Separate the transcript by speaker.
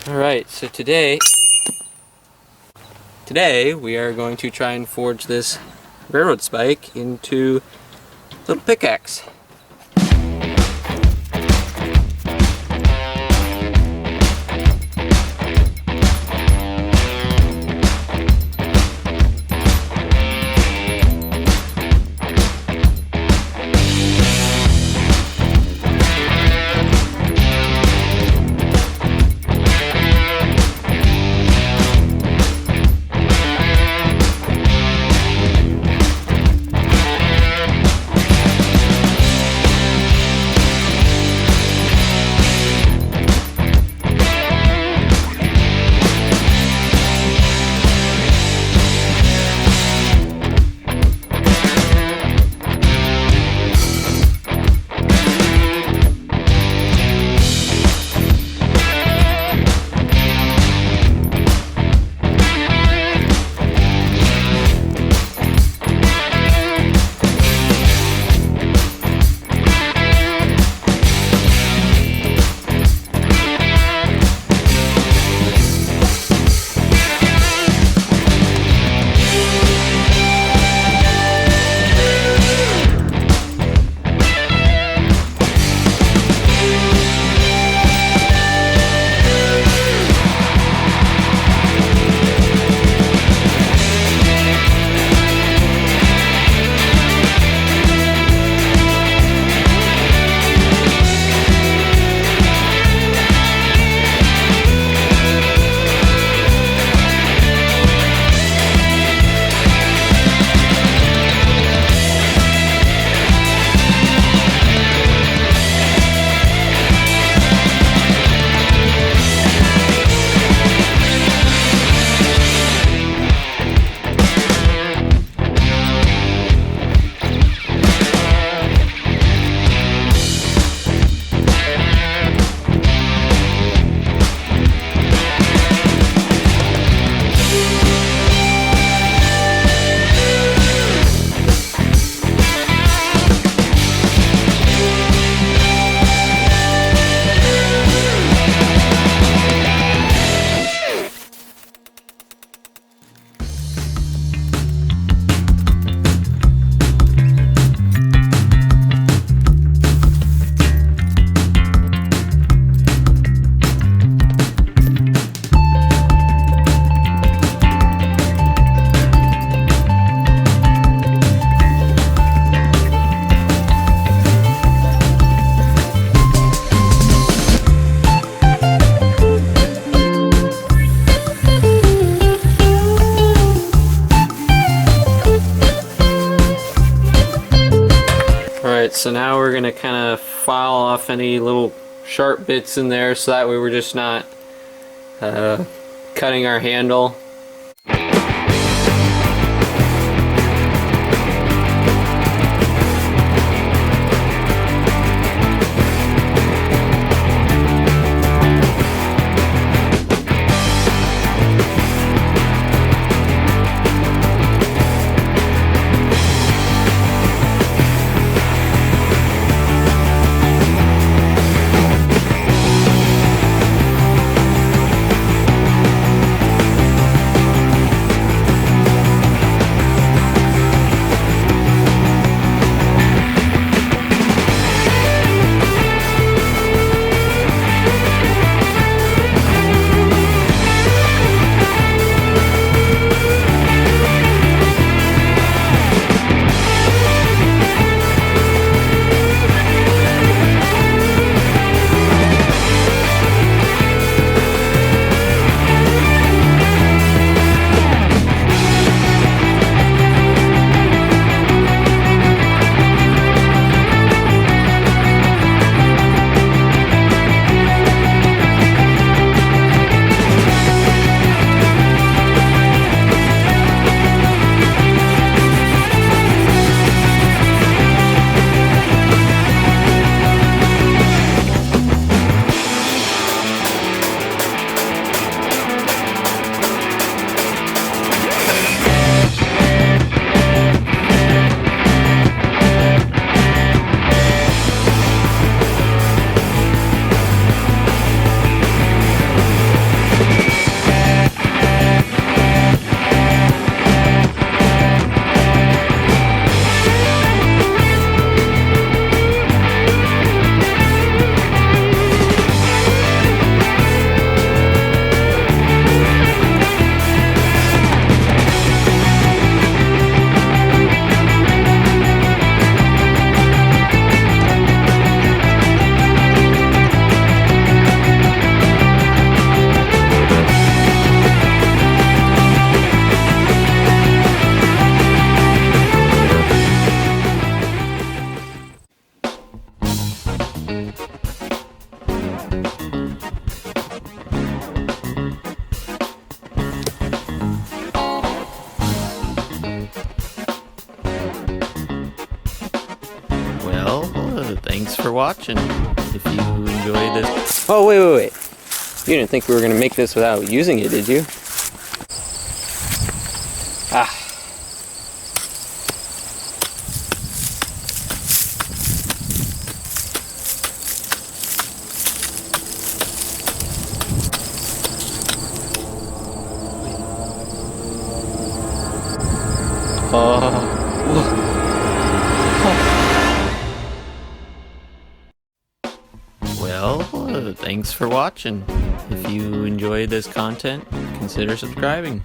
Speaker 1: Alright, so today we are going to try and forge this railroad spike into a little pickaxe. Alright, so now we're going to kind of file off any little sharp bits in there so that way we're just not cutting our handle. for watching. If you enjoyed this... Oh, wait. You didn't think we were going to make this without using it, did you? Ah. Well, thanks for watching. If you enjoyed this content, consider subscribing.